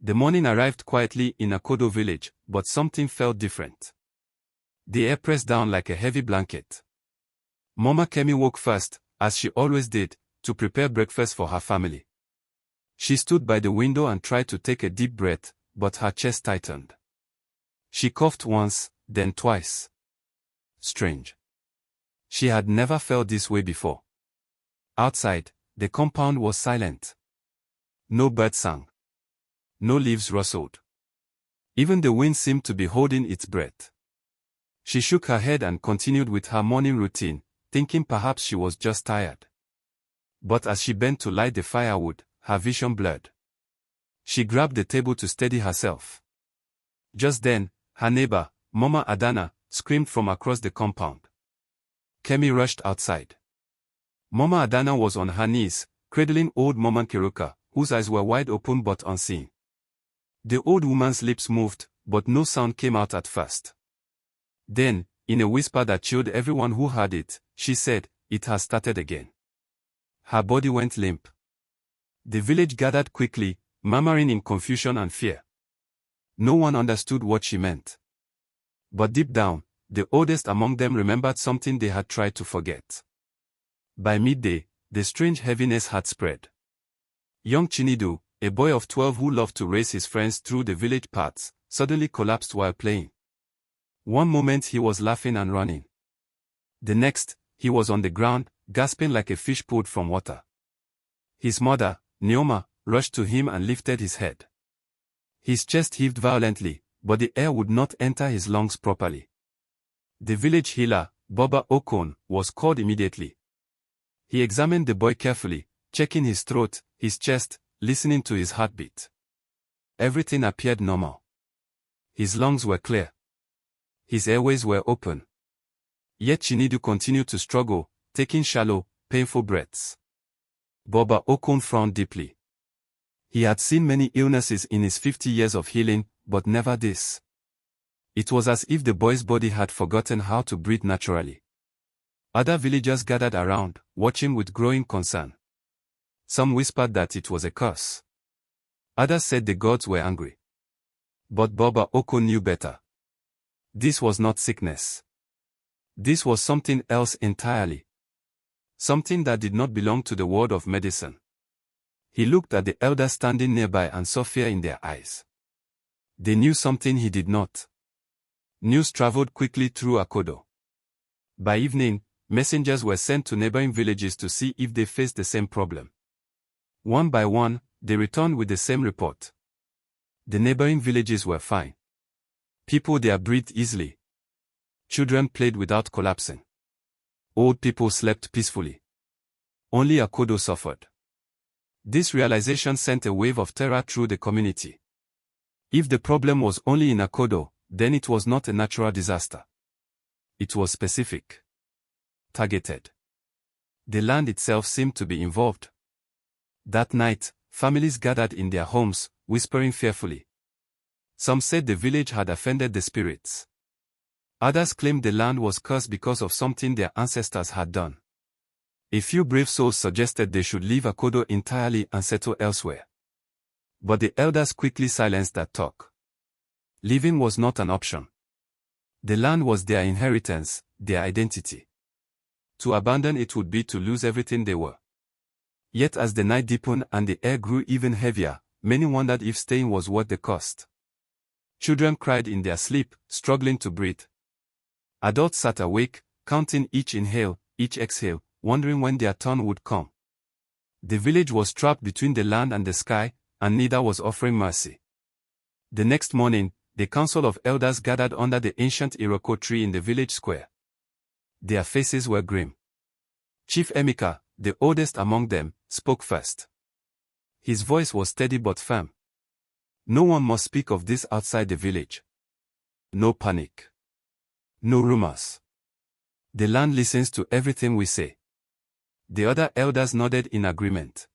The morning arrived quietly in Akodo village, but something felt different. The air pressed down like a heavy blanket. Mama Kemi woke first, as she always did, to prepare breakfast for her family. She stood by the window and tried to take a deep breath, but her chest tightened. She coughed once, then twice. Strange. She had never felt this way before. Outside, the compound was silent. No bird sang. No leaves rustled. Even the wind seemed to be holding its breath. She shook her head and continued with her morning routine, thinking perhaps she was just tired. But as she bent to light the firewood, her vision blurred. She grabbed the table to steady herself. Just then, her neighbor, Mama Adana, screamed from across the compound. Kemi rushed outside. Mama Adana was on her knees, cradling old Mama Kiruka, whose eyes were wide open but unseeing. The old woman's lips moved, but no sound came out at first. Then, in a whisper that chilled everyone who heard it, she said, "It has started again." Her body went limp. The village gathered quickly, murmuring in confusion and fear. No one understood what she meant. But deep down, the oldest among them remembered something they had tried to forget. By midday, the strange heaviness had spread. Young Chinidu, a boy of 12 who loved to race his friends through the village paths, suddenly collapsed while playing. One moment he was laughing and running. The next, he was on the ground, gasping like a fish pulled from water. His mother, Neoma, rushed to him and lifted his head. His chest heaved violently, but the air would not enter his lungs properly. The village healer, Boba Okon, was called immediately. He examined the boy carefully, checking his throat, his chest, listening to his heartbeat. Everything appeared normal. His lungs were clear. His airways were open. Yet Chinidu continued to struggle, taking shallow, painful breaths. Boba Okon frowned deeply. He had seen many illnesses in his 50 years of healing, but never this. It was as if the boy's body had forgotten how to breathe naturally. Other villagers gathered around, watching with growing concern. Some whispered that it was a curse. Others said the gods were angry. But Boba Okon knew better. This was not sickness. This was something else entirely. Something that did not belong to the world of medicine. He looked at the elders standing nearby and saw fear in their eyes. They knew something he did not. News traveled quickly through Akodo. By evening, messengers were sent to neighboring villages to see if they faced the same problem. One by one, they returned with the same report. The neighboring villages were fine. People there breathed easily. Children played without collapsing. Old people slept peacefully. Only Akodo suffered. This realization sent a wave of terror through the community. If the problem was only in Akodo, then it was not a natural disaster. It was specific. Targeted. The land itself seemed to be involved. That night, families gathered in their homes, whispering fearfully. Some said the village had offended the spirits. Others claimed the land was cursed because of something their ancestors had done. A few brave souls suggested they should leave Akodo entirely and settle elsewhere. But the elders quickly silenced that talk. Leaving was not an option. The land was their inheritance, their identity. To abandon it would be to lose everything they were. Yet as the night deepened and the air grew even heavier, many wondered if staying was worth the cost. Children cried in their sleep, struggling to breathe. Adults sat awake, counting each inhale, each exhale, wondering when their turn would come. The village was trapped between the land and the sky, and neither was offering mercy. The next morning, the council of elders gathered under the ancient Iroko tree in the village square. Their faces were grim. Chief Emeka, the oldest among them, spoke first. His voice was steady but firm. No one must speak of this outside the village. No panic. No rumors. The land listens to everything we say. The other elders nodded in agreement.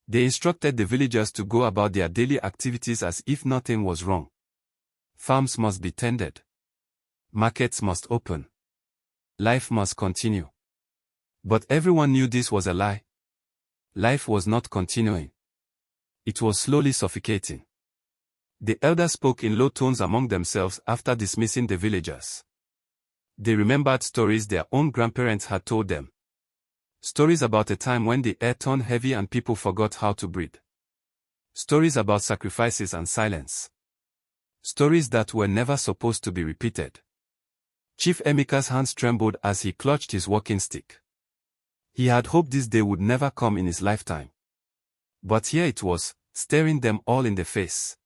They instructed the villagers to go about their daily activities as if nothing was wrong. Farms must be tended. Markets must open. Life must continue. But everyone knew this was a lie. Life was not continuing. It was slowly suffocating. The elders spoke in low tones among themselves after dismissing the villagers. They remembered stories their own grandparents had told them. Stories about a time when the air turned heavy and people forgot how to breathe. Stories about sacrifices and silence. Stories that were never supposed to be repeated. Chief Emeka's hands trembled as he clutched his walking stick. He had hoped this day would never come in his lifetime. But here it was, staring them all in the face.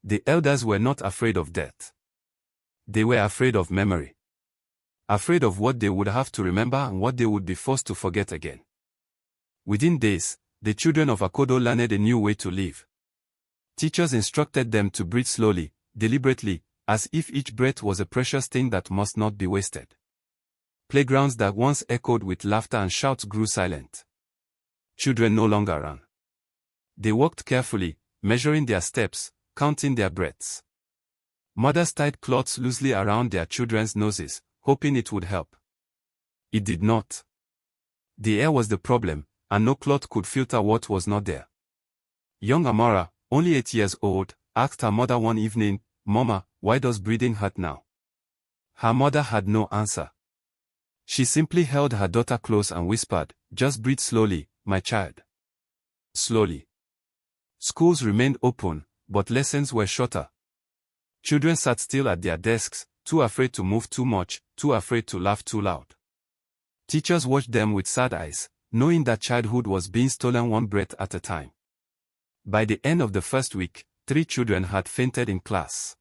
The elders were not afraid of death. They were afraid of memory. Afraid of what they would have to remember and what they would be forced to forget again. Within days, the children of Akodo learned a new way to live. Teachers instructed them to breathe slowly, deliberately, as if each breath was a precious thing that must not be wasted. Playgrounds that once echoed with laughter and shouts grew silent. Children no longer ran. They walked carefully, measuring their steps, counting their breaths. Mothers tied cloths loosely around their children's noses, hoping it would help. It did not. The air was the problem, and no cloth could filter what was not there. Young Amara, only 8 years old, asked her mother one evening, "Mama, why does breathing hurt now?" Her mother had no answer. She simply held her daughter close and whispered, "Just breathe slowly, my child." Slowly. Schools remained open, but lessons were shorter. Children sat still at their desks, too afraid to move too much, too afraid to laugh too loud. Teachers watched them with sad eyes, knowing that childhood was being stolen one breath at a time. By the end of the first week, 3 children had fainted in class.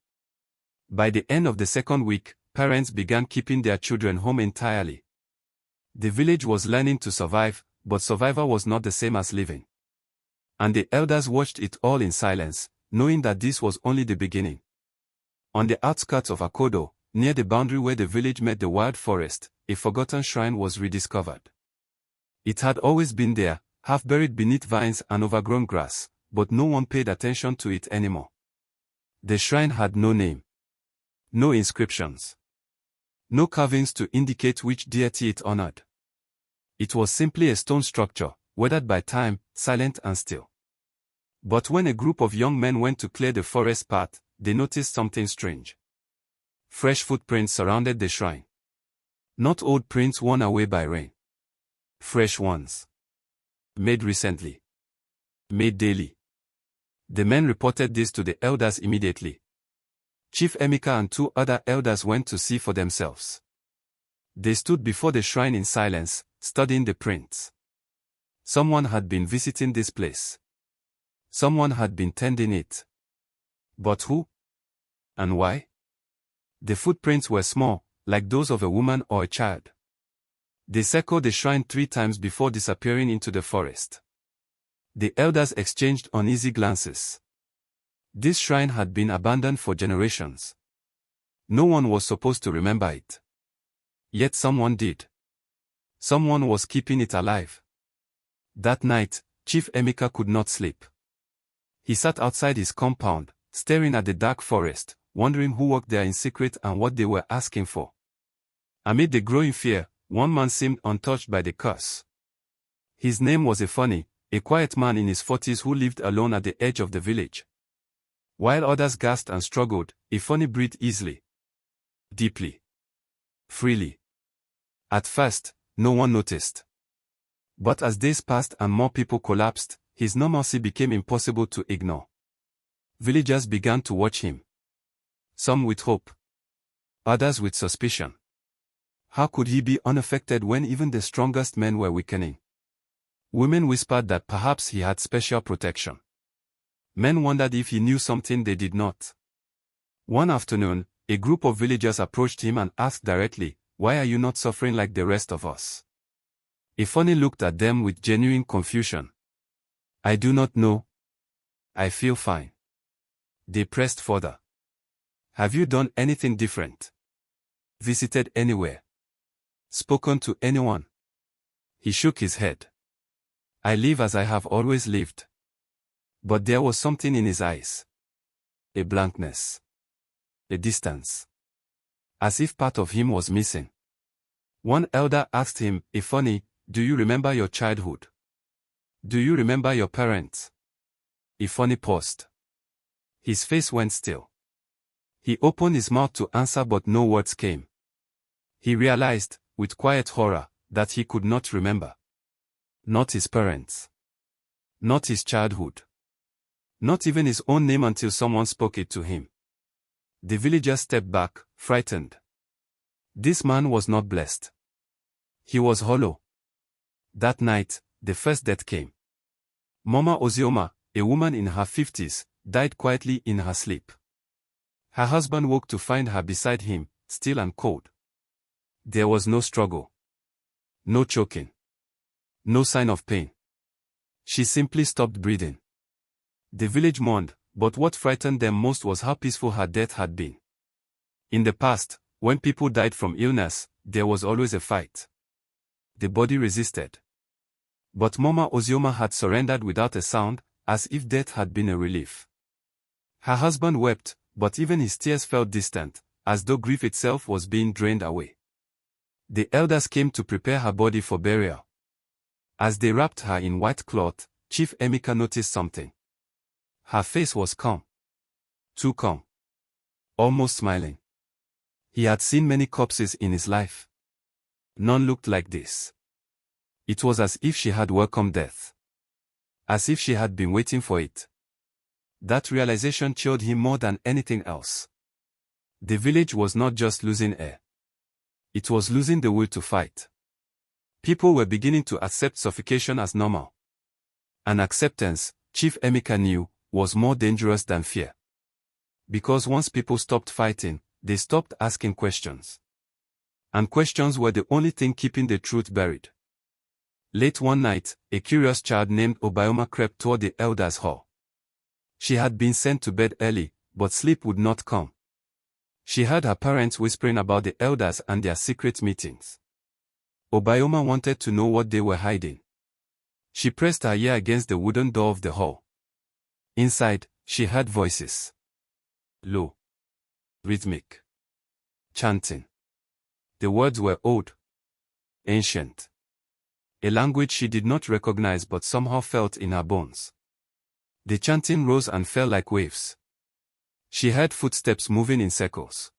By the end of the second week, parents began keeping their children home entirely. The village was learning to survive, but survival was not the same as living. And the elders watched it all in silence, knowing that this was only the beginning. On the outskirts of Akodo, near the boundary where the village met the wild forest, a forgotten shrine was rediscovered. It had always been there, half buried beneath vines and overgrown grass, but no one paid attention to it anymore. The shrine had no name. No inscriptions. No carvings to indicate which deity it honored. It was simply a stone structure, weathered by time, silent and still. But when a group of young men went to clear the forest path, they noticed something strange. Fresh footprints surrounded the shrine. Not old prints worn away by rain. Fresh ones. Made recently. Made daily. The men reported this to the elders immediately. Chief Emeka and 2 other elders went to see for themselves. They stood before the shrine in silence, studying the prints. Someone had been visiting this place. Someone had been tending it. But who? And why? The footprints were small, like those of a woman or a child. They circled the shrine 3 times before disappearing into the forest. The elders exchanged uneasy glances. This shrine had been abandoned for generations. No one was supposed to remember it. Yet someone did. Someone was keeping it alive. That night, Chief Emeka could not sleep. He sat outside his compound, staring at the dark forest, wondering who worked there in secret and what they were asking for. Amid the growing fear, one man seemed untouched by the curse. His name was Ifani, a quiet man in his 40s who lived alone at the edge of the village. While others gasped and struggled, Ifani breathed easily. Deeply. Freely. At first, no one noticed. But as days passed and more people collapsed, his normalcy became impossible to ignore. Villagers began to watch him. Some with hope. Others with suspicion. How could he be unaffected when even the strongest men were weakening? Women whispered that perhaps he had special protection. Men wondered if he knew something they did not. One afternoon, a group of villagers approached him and asked directly, "Why are you not suffering like the rest of us?" Ifani looked at them with genuine confusion. "I do not know. I feel fine." They pressed further. "Have you done anything different? Visited anywhere? Spoken to anyone?" He shook his head. "I live as I have always lived." But there was something in his eyes. A blankness. A distance. As if part of him was missing. One elder asked him, "Ifani, do you remember your childhood? Do you remember your parents?" Ifani paused. His face went still. He opened his mouth to answer but no words came. He realized, with quiet horror, that he could not remember. Not his parents. Not his childhood. Not even his own name until someone spoke it to him. The villager stepped back, frightened. This man was not blessed. He was hollow. That night, the first death came. Mama Ozioma, a woman in her 50s, died quietly in her sleep. Her husband woke to find her beside him, still and cold. There was no struggle. No choking. No sign of pain. She simply stopped breathing. The village mourned, but what frightened them most was how peaceful her death had been. In the past, when people died from illness, there was always a fight. The body resisted. But Mama Ozioma had surrendered without a sound, as if death had been a relief. Her husband wept, but even his tears felt distant, as though grief itself was being drained away. The elders came to prepare her body for burial. As they wrapped her in white cloth, Chief Emeka noticed something. Her face was calm. Too calm. Almost smiling. He had seen many corpses in his life. None looked like this. It was as if she had welcomed death. As if she had been waiting for it. That realization chilled him more than anything else. The village was not just losing air. It was losing the will to fight. People were beginning to accept suffocation as normal. An acceptance, Chief Emeka knew, was more dangerous than fear. Because once people stopped fighting, they stopped asking questions. And questions were the only thing keeping the truth buried. Late one night, a curious child named Obioma crept toward the elders' hall. She had been sent to bed early, but sleep would not come. She heard her parents whispering about the elders and their secret meetings. Obioma wanted to know what they were hiding. She pressed her ear against the wooden door of the hall. Inside, she heard voices. Low. Rhythmic. Chanting. The words were old. Ancient. A language she did not recognize but somehow felt in her bones. The chanting rose and fell like waves. She heard footsteps moving in circles.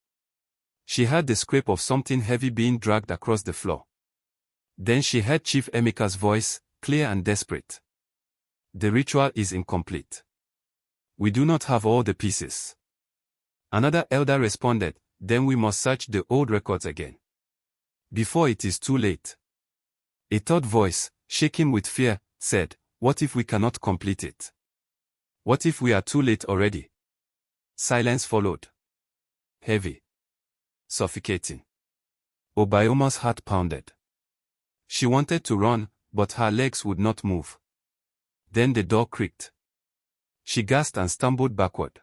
She heard the scrape of something heavy being dragged across the floor. Then she heard Chief Emeka's voice, clear and desperate. The ritual is incomplete. We do not have all the pieces. Another elder responded, then we must search the old records again. Before it is too late. A third voice, shaking with fear, said, what if we cannot complete it? What if we are too late already? Silence followed. Heavy. Suffocating. Obioma's heart pounded. She wanted to run, but her legs would not move. Then the door creaked. She gasped and stumbled backward.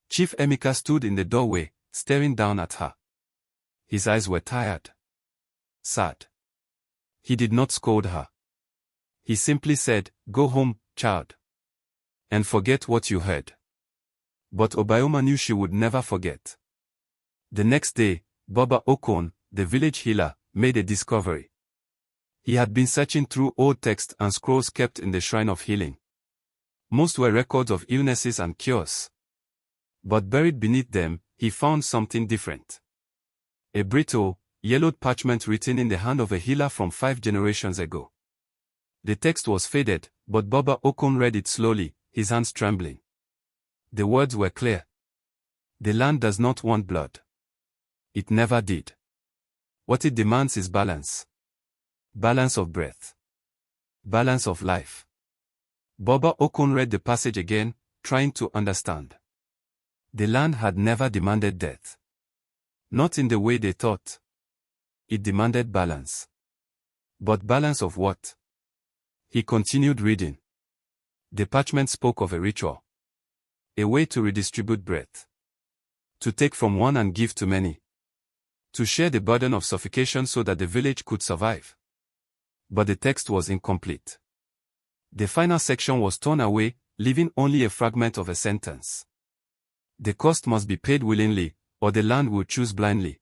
Chief Emeka stood in the doorway, staring down at her. His eyes were tired. Sad. He did not scold her. He simply said, go home, child. And forget what you heard. But Obioma knew she would never forget. The next day, Baba Okon, the village healer, made a discovery. He had been searching through old texts and scrolls kept in the shrine of healing. Most were records of illnesses and cures. But buried beneath them, he found something different. A brittle, yellowed parchment written in the hand of a healer from 5 generations ago. The text was faded, but Baba Okon read it slowly, his hands trembling. The words were clear. The land does not want blood. It never did. What it demands is balance. Balance of breath. Balance of life. Baba Okon read the passage again, trying to understand. The land had never demanded death. Not in the way they thought. It demanded balance. But balance of what? He continued reading. The parchment spoke of a ritual. A way to redistribute breath. To take from one and give to many. To share the burden of suffocation so that the village could survive. But the text was incomplete. The final section was torn away, leaving only a fragment of a sentence. The cost must be paid willingly, or the land will choose blindly.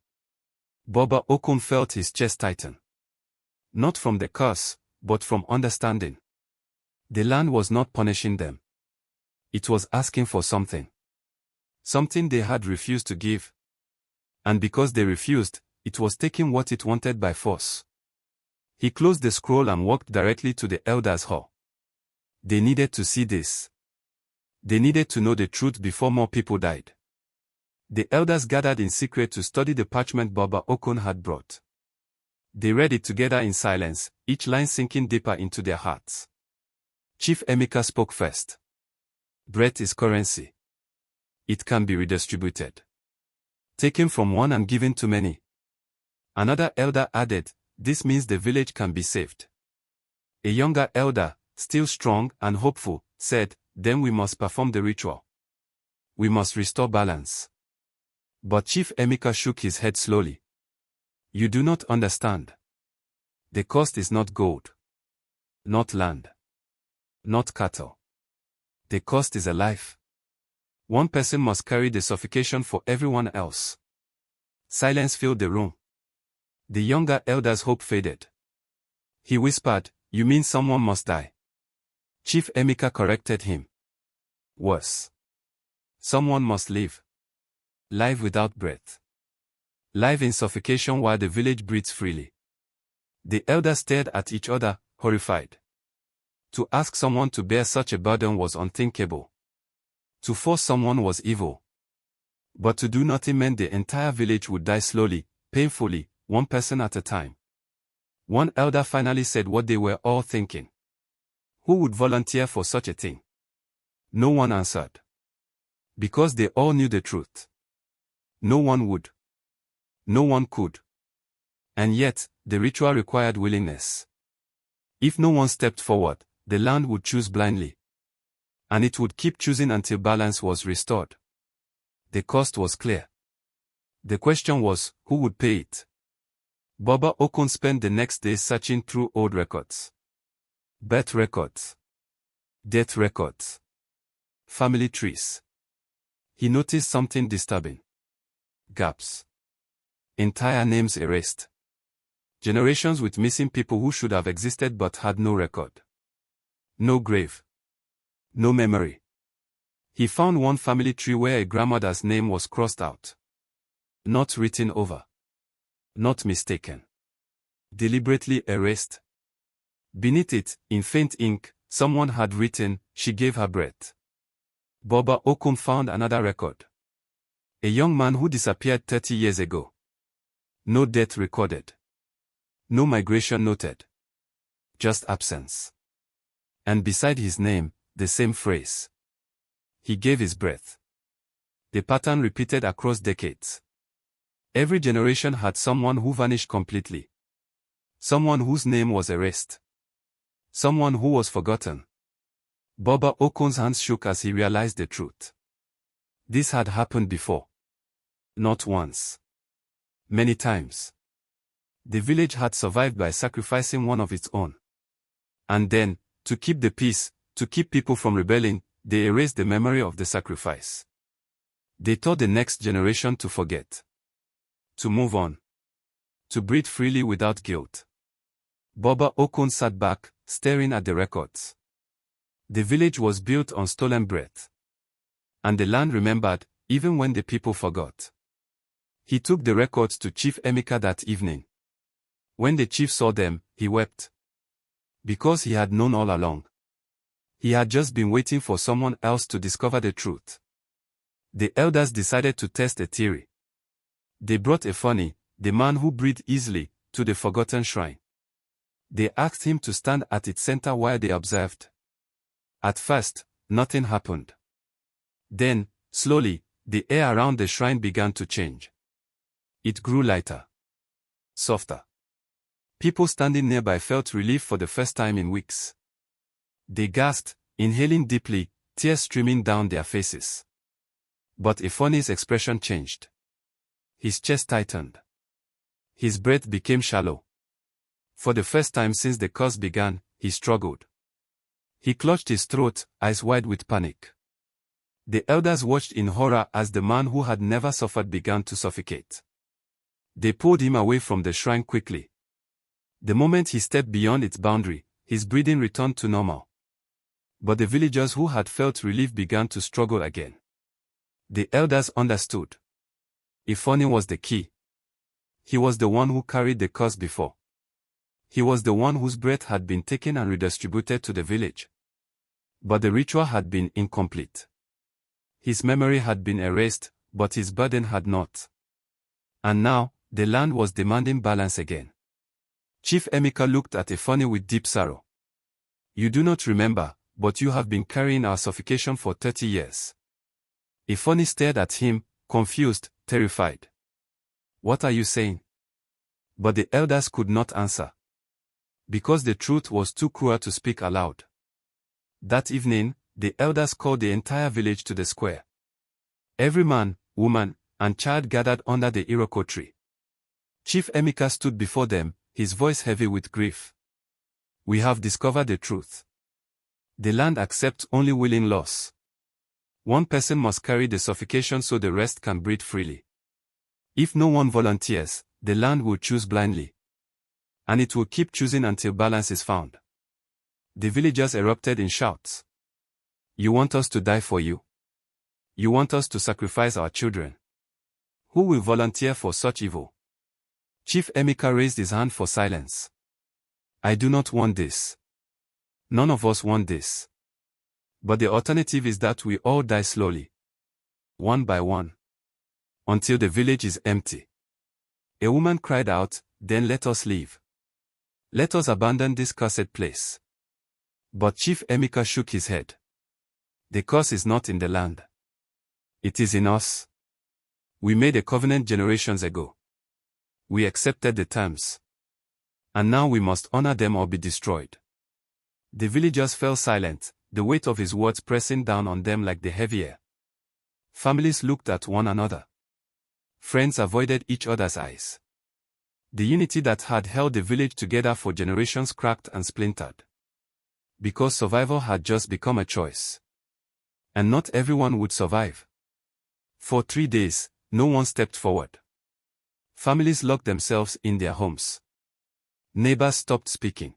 Baba Okon felt his chest tighten. Not from the curse, but from understanding. The land was not punishing them. It was asking for something. something they had refused to give. And because they refused, it was taking what it wanted by force. He closed the scroll and walked directly to the elders' hall. They needed to see this. They needed to know the truth before more people died. The elders gathered in secret to study the parchment Baba Okon had brought. They read it together in silence, each line sinking deeper into their hearts. Chief Emeka spoke first. Breath is currency. It can be redistributed. Taken from one and given to many. Another elder added, this means the village can be saved. A younger elder, still strong and hopeful, said, then we must perform the ritual. We must restore balance. But Chief Emeka shook his head slowly. You do not understand. The cost is not gold. Not land. Not cattle. The cost is a life. One person must carry the suffocation for everyone else. Silence filled the room. The younger elder's hope faded. He whispered, you mean someone must die? Chief Emeka corrected him. Worse. Someone must live. Live without breath. Live in suffocation while the village breathes freely. The elders stared at each other, horrified. To ask someone to bear such a burden was unthinkable. To force someone was evil. But to do nothing meant the entire village would die slowly, painfully, one person at a time. One elder finally said what they were all thinking. Who would volunteer for such a thing? No one answered. Because they all knew the truth. No one would. No one could. And yet, the ritual required willingness. If no one stepped forward, the land would choose blindly. And it would keep choosing until balance was restored. The cost was clear. The question was, who would pay it? Baba Okon spent the next day searching through old records. Birth records. Death records. Family trees. He noticed something disturbing. Gaps. Entire names erased. Generations with missing people who should have existed but had no record. No grave. No memory. He found one family tree where a grandmother's name was crossed out. Not written over. Not mistaken. Deliberately erased. Beneath it, in faint ink, someone had written, she gave her breath. Baba Okon found another record. A young man who disappeared 30 years ago. No death recorded. No migration noted. Just absence. And beside his name, the same phrase. He gave his breath. The pattern repeated across decades. Every generation had someone who vanished completely. Someone whose name was erased. Someone who was forgotten. Baba Okon's hands shook as he realized the truth. This had happened before. Not once. Many times. The village had survived by sacrificing one of its own. And then, to keep the peace, to keep people from rebelling, they erased the memory of the sacrifice. They taught the next generation to forget. To move on. To breathe freely without guilt. Baba Okon sat back, staring at the records. The village was built on stolen breath. And the land remembered, even when the people forgot. He took the records to Chief Emeka that evening. When the chief saw them, he wept. Because he had known all along. He had just been waiting for someone else to discover the truth. The elders decided to test a theory. They brought Efoni, the man who breathed easily, to the forgotten shrine. They asked him to stand at its center while they observed. At first, nothing happened. Then, slowly, the air around the shrine began to change. It grew lighter. Softer. People standing nearby felt relief for the first time in weeks. They gasped, inhaling deeply, tears streaming down their faces. But Efoni's expression changed. His chest tightened. His breath became shallow. For the first time since the curse began, he struggled. He clutched his throat, eyes wide with panic. The elders watched in horror as the man who had never suffered began to suffocate. They pulled him away from the shrine quickly. The moment he stepped beyond its boundary, his breathing returned to normal. But the villagers who had felt relief began to struggle again. The elders understood. Ifoni was the key. He was the one who carried the curse before. He was the one whose breath had been taken and redistributed to the village. But the ritual had been incomplete. His memory had been erased, but his burden had not. And now, the land was demanding balance again. Chief Emeka looked at Ifoni with deep sorrow. You do not remember, but you have been carrying our suffocation for 30 years. Ifoni stared at him, confused, terrified. What are you saying? But the elders could not answer. Because the truth was too cruel to speak aloud. That evening, the elders called the entire village to the square. Every man, woman, and child gathered under the Iroko tree. Chief Emeka stood before them, his voice heavy with grief. We have discovered the truth. The land accepts only willing loss. One person must carry the suffocation so the rest can breathe freely. If no one volunteers, the land will choose blindly. And it will keep choosing until balance is found. The villagers erupted in shouts. You want us to die for you? You want us to sacrifice our children? Who will volunteer for such evil? Chief Emeka raised his hand for silence. I do not want this. None of us want this. But the alternative is that we all die slowly. One by one. Until the village is empty. A woman cried out, then let us leave. Let us abandon this cursed place. But Chief Emeka shook his head. The curse is not in the land. It is in us. We made a covenant generations ago. We accepted the terms. And now we must honor them or be destroyed. The villagers fell silent, the weight of his words pressing down on them like the heavy air. Families looked at one another. Friends avoided each other's eyes. The unity that had held the village together for generations cracked and splintered. Because survival had just become a choice. And not everyone would survive. For 3 days, no one stepped forward. Families locked themselves in their homes. Neighbors stopped speaking.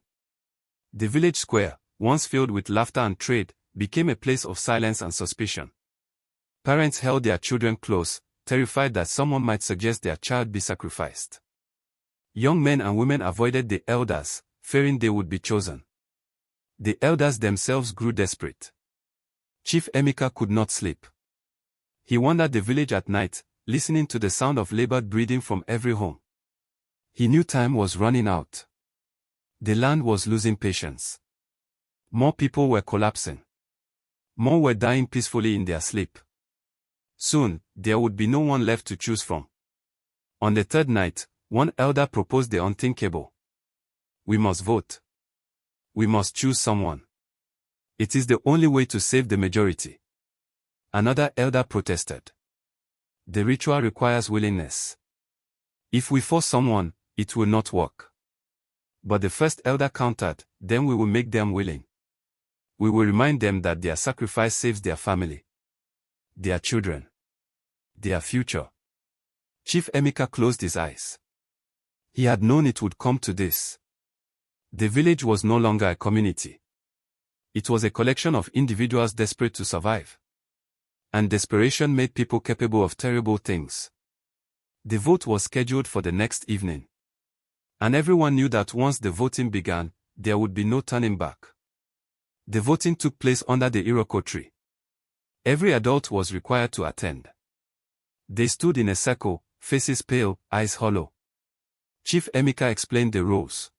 The village square, once filled with laughter and trade, became a place of silence and suspicion. Parents held their children close, terrified that someone might suggest their child be sacrificed. Young men and women avoided the elders, fearing they would be chosen. The elders themselves grew desperate. Chief Emeka could not sleep. He wandered the village at night, listening to the sound of labored breathing from every home. He knew time was running out. The land was losing patience. More people were collapsing. More were dying peacefully in their sleep. Soon, there would be no one left to choose from. On the third night, one elder proposed the unthinkable. We must vote. We must choose someone. It is the only way to save the majority. Another elder protested. The ritual requires willingness. If we force someone, it will not work. But the first elder countered, then we will make them willing. We will remind them that their sacrifice saves their family, their children, their future. Chief Emeka closed his eyes. He had known it would come to this. The village was no longer a community. It was a collection of individuals desperate to survive. And desperation made people capable of terrible things. The vote was scheduled for the next evening. And everyone knew that once the voting began, there would be no turning back. The voting took place under the Iroko tree. Every adult was required to attend. They stood in a circle, faces pale, eyes hollow. Chief Emeka explained the rules.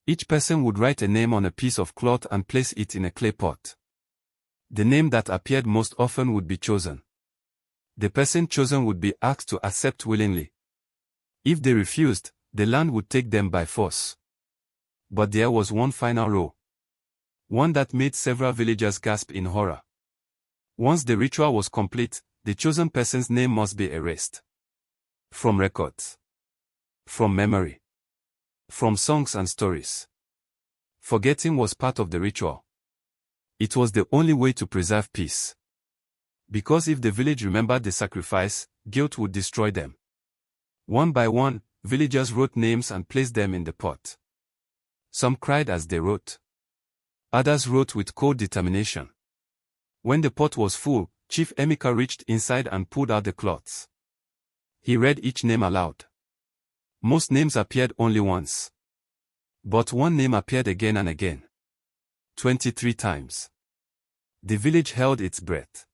Each person would write a name on a piece of cloth and place it in a clay pot. The name that appeared most often would be chosen. The person chosen would be asked to accept willingly. If they refused, the land would take them by force. But there was one final rule. One that made several villagers gasp in horror. Once the ritual was complete, the chosen person's name must be erased. From records. From memory. From songs and stories. Forgetting was part of the ritual. It was the only way to preserve peace. Because if the village remembered the sacrifice, guilt would destroy them. One by one, villagers wrote names and placed them in the pot. Some cried as they wrote. Others wrote with cold determination. When the pot was full, Chief Emeka reached inside and pulled out the cloths. He read each name aloud. Most names appeared only once. But one name appeared again and again. 23 times. The village held its breath.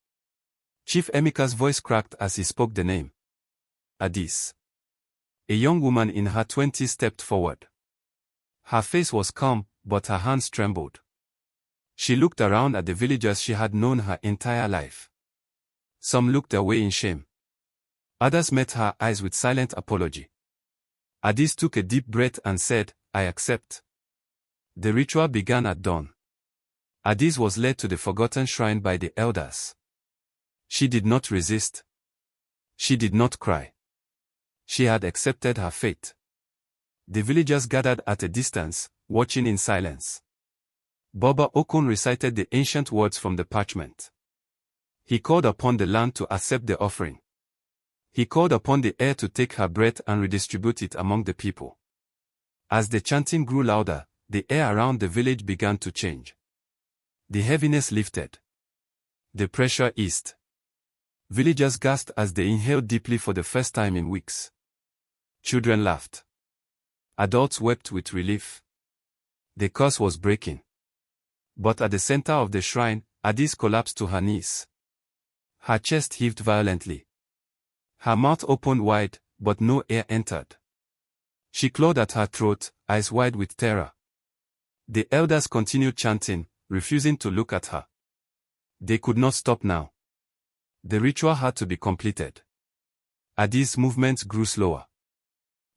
Chief Emeka's voice cracked as he spoke the name. Adis. A young woman in her 20s stepped forward. Her face was calm, but her hands trembled. She looked around at the villagers she had known her entire life. Some looked away in shame. Others met her eyes with silent apology. Adis took a deep breath and said, "I accept." The ritual began at dawn. Adis was led to the forgotten shrine by the elders. She did not resist. She did not cry. She had accepted her fate. The villagers gathered at a distance, watching in silence. Baba Okon recited the ancient words from the parchment. He called upon the land to accept the offering. He called upon the air to take her breath and redistribute it among the people. As the chanting grew louder, the air around the village began to change. The heaviness lifted. The pressure eased. Villagers gasped as they inhaled deeply for the first time in weeks. Children laughed. Adults wept with relief. The curse was breaking. But at the center of the shrine, Adis collapsed to her knees. Her chest heaved violently. Her mouth opened wide, but no air entered. She clawed at her throat, eyes wide with terror. The elders continued chanting, refusing to look at her. They could not stop now. The ritual had to be completed. Adis' movements grew slower.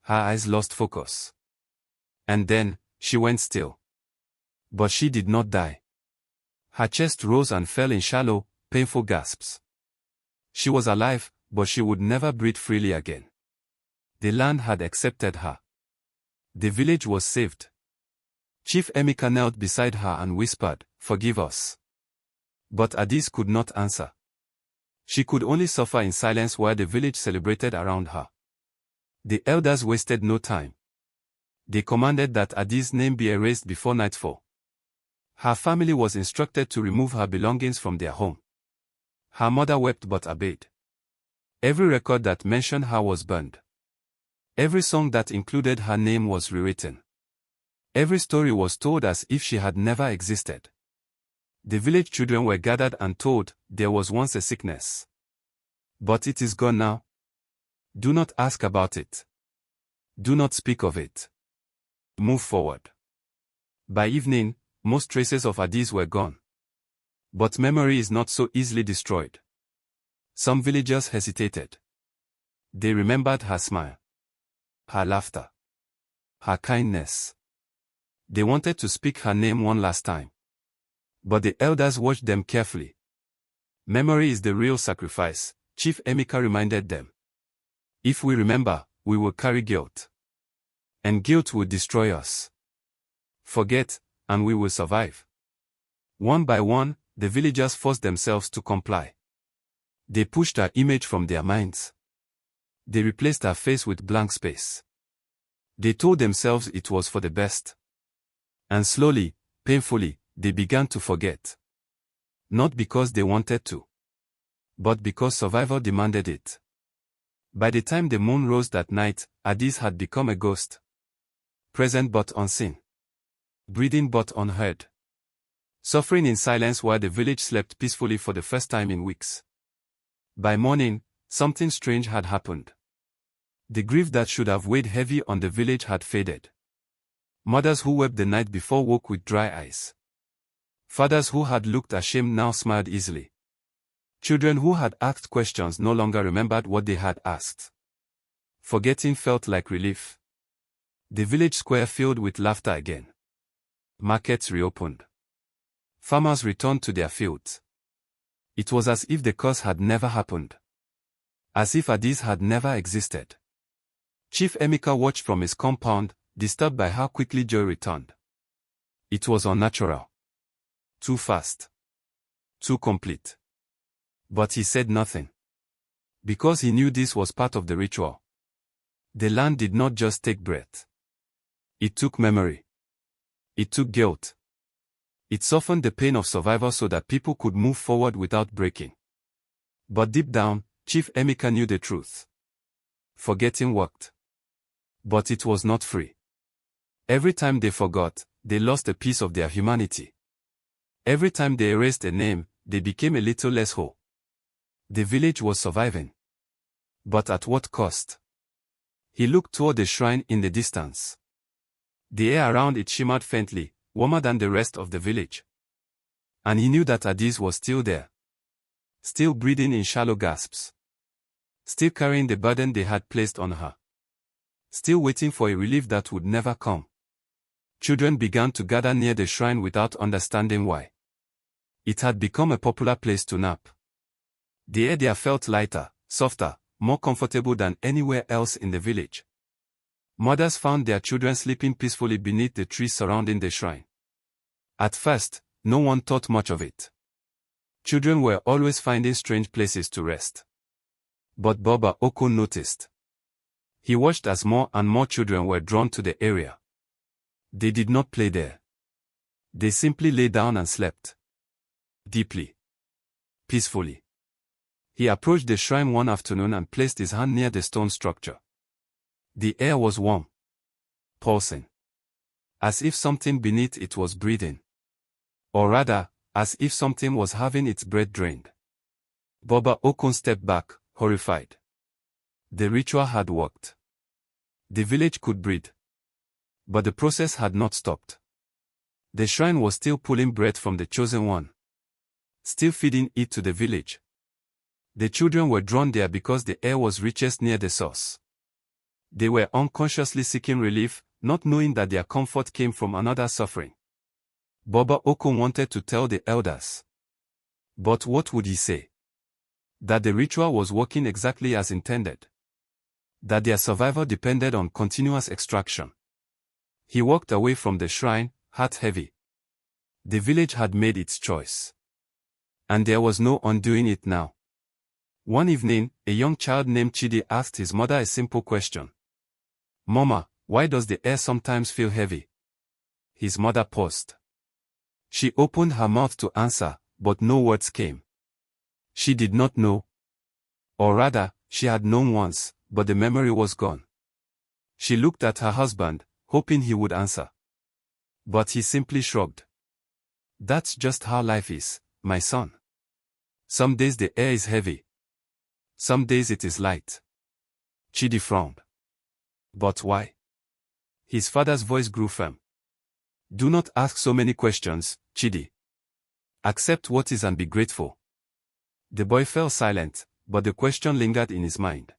Her eyes lost focus. And then, she went still. But she did not die. Her chest rose and fell in shallow, painful gasps. She was alive, but she would never breathe freely again. The land had accepted her. The village was saved. Chief Emeka knelt beside her and whispered, "Forgive us." But Adis could not answer. She could only suffer in silence while the village celebrated around her. The elders wasted no time. They commanded that Adis' name be erased before nightfall. Her family was instructed to remove her belongings from their home. Her mother wept but obeyed. Every record that mentioned her was burned. Every song that included her name was rewritten. Every story was told as if she had never existed. The village children were gathered and told, "There was once a sickness. But it is gone now. Do not ask about it. Do not speak of it. Move forward." By evening, most traces of Adis were gone. But memory is not so easily destroyed. Some villagers hesitated. They remembered her smile, her laughter, her kindness. They wanted to speak her name one last time. But the elders watched them carefully. Memory is the real sacrifice, Chief Emeka reminded them. If we remember, we will carry guilt. And guilt will destroy us. Forget, and we will survive. One by one, the villagers forced themselves to comply. They pushed her image from their minds. They replaced her face with blank space. They told themselves it was for the best. And slowly, painfully, they began to forget. Not because they wanted to, but because survival demanded it. By the time the moon rose that night, Adis had become a ghost. Present but unseen. Breathing but unheard. Suffering in silence while the village slept peacefully for the first time in weeks. By morning, something strange had happened. The grief that should have weighed heavy on the village had faded. Mothers who wept the night before woke with dry eyes. Fathers who had looked ashamed now smiled easily. Children who had asked questions no longer remembered what they had asked. Forgetting felt like relief. The village square filled with laughter again. Markets reopened. Farmers returned to their fields. It was as if the curse had never happened. As if Adis had never existed. Chief Emeka watched from his compound, disturbed by how quickly joy returned. It was unnatural. Too fast. Too complete. But he said nothing. Because he knew this was part of the ritual. The land did not just take breath. It took memory. It took guilt. It softened the pain of survival so that people could move forward without breaking. But deep down, Chief Emeka knew the truth. Forgetting worked. But it was not free. Every time they forgot, they lost a piece of their humanity. Every time they erased a name, they became a little less whole. The village was surviving. But at what cost? He looked toward the shrine in the distance. The air around it shimmered faintly, warmer than the rest of the village. And he knew that Adis was still there. Still breathing in shallow gasps. Still carrying the burden they had placed on her. Still waiting for a relief that would never come. Children began to gather near the shrine without understanding why. It had become a popular place to nap. The air there felt lighter, softer, more comfortable than anywhere else in the village. Mothers found their children sleeping peacefully beneath the trees surrounding the shrine. At first, no one thought much of it. Children were always finding strange places to rest. But Baba Oko noticed. He watched as more and more children were drawn to the area. They did not play there. They simply lay down and slept. Deeply. Peacefully. He approached the shrine one afternoon and placed his hand near the stone structure. The air was warm. Pulsing. As if something beneath it was breathing. Or rather, as if something was having its breath drained. Baba Okon stepped back, horrified. The ritual had worked. The village could breathe. But the process had not stopped. The shrine was still pulling breath from the chosen one. Still feeding it to the village. The children were drawn there because the air was richest near the source. They were unconsciously seeking relief, not knowing that their comfort came from another suffering. Baba Okon wanted to tell the elders. But what would he say? That the ritual was working exactly as intended. That their survival depended on continuous extraction. He walked away from the shrine, heart heavy. The village had made its choice. And there was no undoing it now. One evening, a young child named Chidi asked his mother a simple question. "Mama, why does the air sometimes feel heavy?" His mother paused. She opened her mouth to answer, but no words came. She did not know. Or rather, she had known once, but the memory was gone. She looked at her husband, hoping he would answer. But he simply shrugged. "That's just how life is, my son. Some days the air is heavy. Some days it is light." Chidi frowned. "But why?" His father's voice grew firm. "Do not ask so many questions, Chidi. Accept what is and be grateful." The boy fell silent, but the question lingered in his mind.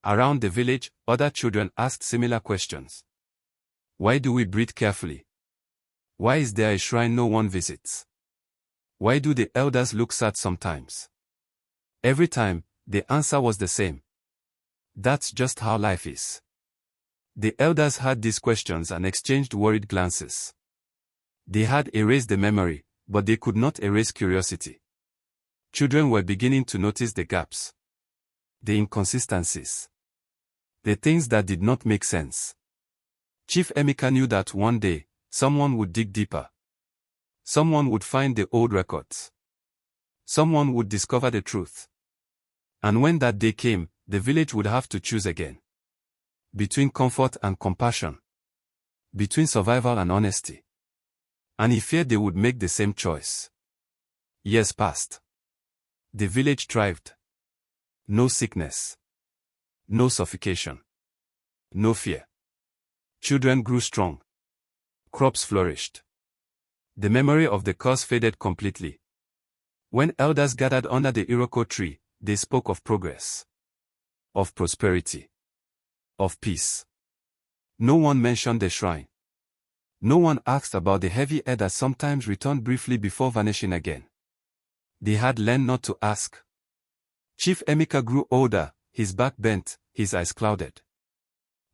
Around the village, other children asked similar questions. Why do we breathe carefully? Why is there a shrine no one visits? Why do the elders look sad sometimes? Every time, the answer was the same. That's just how life is. The elders heard these questions and exchanged worried glances. They had erased the memory, but they could not erase curiosity. Children were beginning to notice the gaps. The inconsistencies. The things that did not make sense. Chief Emeka knew that one day, someone would dig deeper. Someone would find the old records. Someone would discover the truth. And when that day came, the village would have to choose again. Between comfort and compassion. Between survival and honesty. And he feared they would make the same choice. Years passed. The village thrived. No sickness. No suffocation. No fear. Children grew strong. Crops flourished. The memory of the curse faded completely. When elders gathered under the Iroko tree, they spoke of progress. Of prosperity. Of peace. No one mentioned the shrine. No one asked about the heavy air that sometimes returned briefly before vanishing again. They had learned not to ask. Chief Emeka grew older, his back bent, his eyes clouded.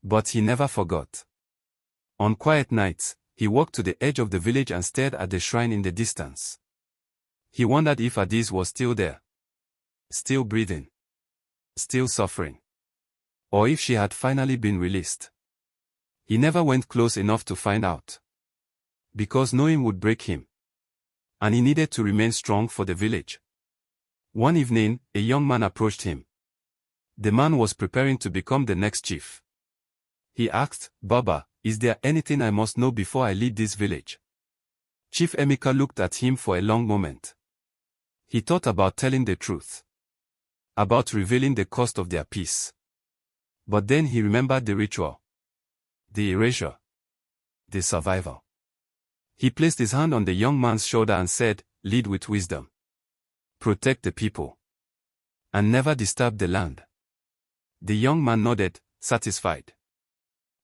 But he never forgot. On quiet nights, he walked to the edge of the village and stared at the shrine in the distance. He wondered if Adis was still there. Still breathing. Still suffering. Or if she had finally been released. He never went close enough to find out. Because knowing would break him. And he needed to remain strong for the village. One evening, a young man approached him. The man was preparing to become the next chief. He asked, "Baba, is there anything I must know before I lead this village?" Chief Emeka looked at him for a long moment. He thought about telling the truth, about revealing the cost of their peace. But then he remembered the ritual, the erasure, the survival. He placed his hand on the young man's shoulder and said, "Lead with wisdom. Protect the people. And never disturb the land." The young man nodded, satisfied.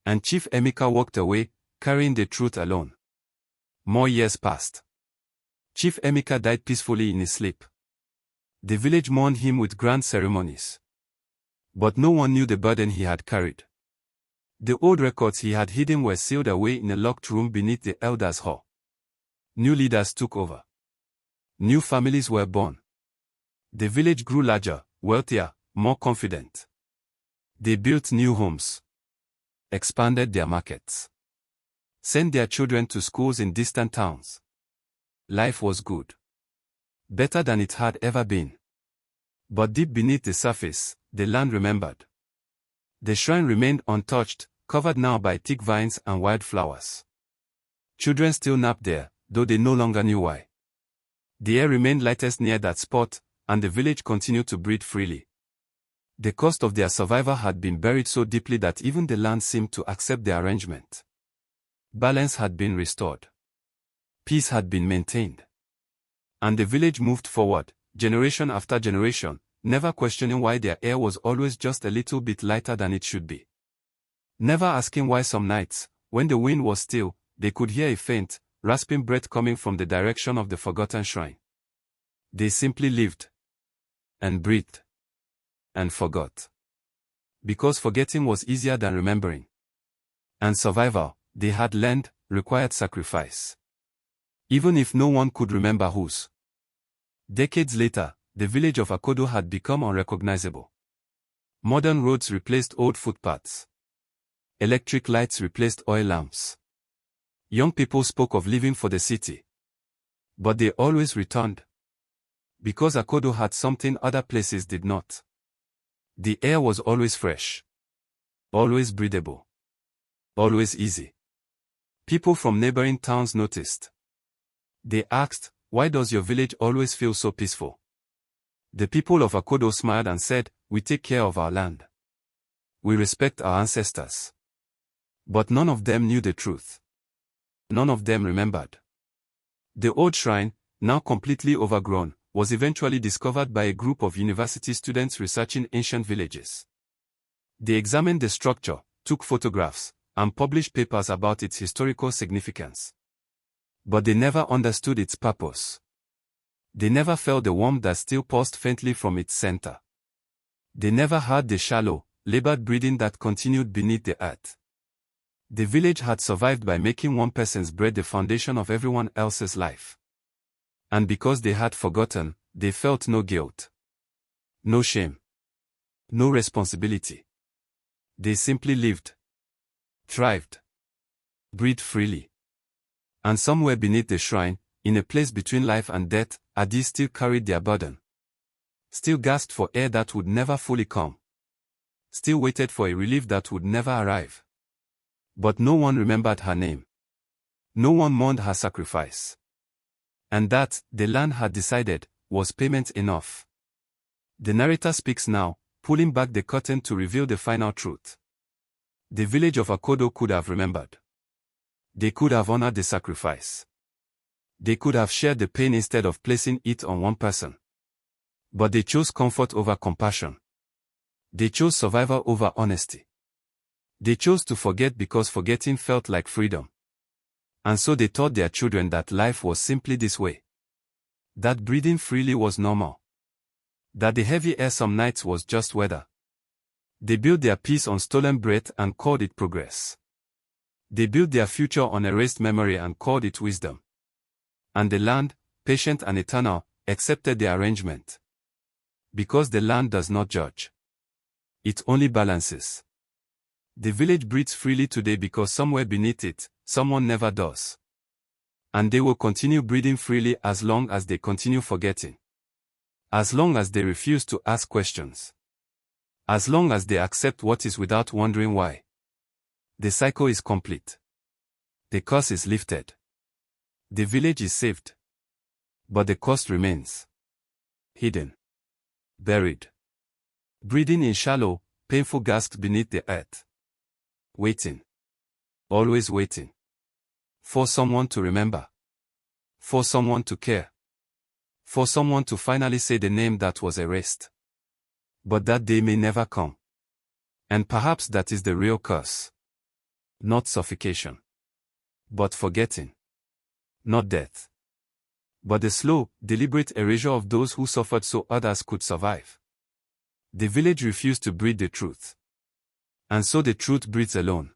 And Chief Emeka walked away, carrying the truth alone. More years passed. Chief Emeka died peacefully in his sleep. The village mourned him with grand ceremonies. But no one knew the burden he had carried. The old records he had hidden were sealed away in a locked room beneath the elders' hall. New leaders took over. New families were born. The village grew larger, wealthier, more confident. They built new homes, expanded their markets, sent their children to schools in distant towns. Life was good. Better than it had ever been. But deep beneath the surface, the land remembered. The shrine remained untouched, covered now by thick vines and wildflowers. Children still napped there, though they no longer knew why. The air remained lightest near that spot, and the village continued to breathe freely. The cost of their survival had been buried so deeply that even the land seemed to accept the arrangement. Balance had been restored. Peace had been maintained. And the village moved forward, generation after generation, never questioning why their air was always just a little bit lighter than it should be. Never asking why some nights, when the wind was still, they could hear a faint, rasping breath coming from the direction of the forgotten shrine. They simply lived, and breathed, and forgot. Because forgetting was easier than remembering. And survival, they had learned, required sacrifice. Even if no one could remember whose. Decades later, the village of Akodo had become unrecognizable. Modern roads replaced old footpaths. Electric lights replaced oil lamps. Young people spoke of leaving for the city. But they always returned. Because Akodo had something other places did not. The air was always fresh. Always breathable. Always easy. People from neighboring towns noticed. They asked, "Why does your village always feel so peaceful?" The people of Akodo smiled and said, "We take care of our land. We respect our ancestors." But none of them knew the truth. None of them remembered. The old shrine, now completely overgrown, was eventually discovered by a group of university students researching ancient villages. They examined the structure, took photographs, and published papers about its historical significance. But they never understood its purpose. They never felt the warmth that still pulsed faintly from its center. They never heard the shallow, labored breathing that continued beneath the earth. The village had survived by making one person's bread the foundation of everyone else's life. And because they had forgotten, they felt no guilt, no shame, no responsibility. They simply lived, thrived, breathed freely. And somewhere beneath the shrine, in a place between life and death, Adi still carried their burden. Still gasped for air that would never fully come. Still waited for a relief that would never arrive. But no one remembered her name. No one mourned her sacrifice. And that, the land had decided, was payment enough. The narrator speaks now, pulling back the curtain to reveal the final truth. The village of Akodo could have remembered. They could have honored the sacrifice. They could have shared the pain instead of placing it on one person. But they chose comfort over compassion. They chose survival over honesty. They chose to forget because forgetting felt like freedom. And so they taught their children that life was simply this way. That breathing freely was normal. That the heavy air some nights was just weather. They built their peace on stolen breath and called it progress. They built their future on erased memory and called it wisdom. And the land, patient and eternal, accepted the arrangement. Because the land does not judge. It only balances. The village breathes freely today because somewhere beneath it, someone never does. And they will continue breathing freely as long as they continue forgetting. As long as they refuse to ask questions. As long as they accept what is without wondering why. The cycle is complete. The curse is lifted. The village is saved. But the cost remains. Hidden. Buried. Breathing in shallow, painful gasps beneath the earth. Waiting. Always waiting. For someone to remember. For someone to care. For someone to finally say the name that was erased. But that day may never come. And perhaps that is the real curse. Not suffocation. But forgetting. Not death. But the slow, deliberate erasure of those who suffered so others could survive. The village refused to breathe the truth. And so the truth breathes alone.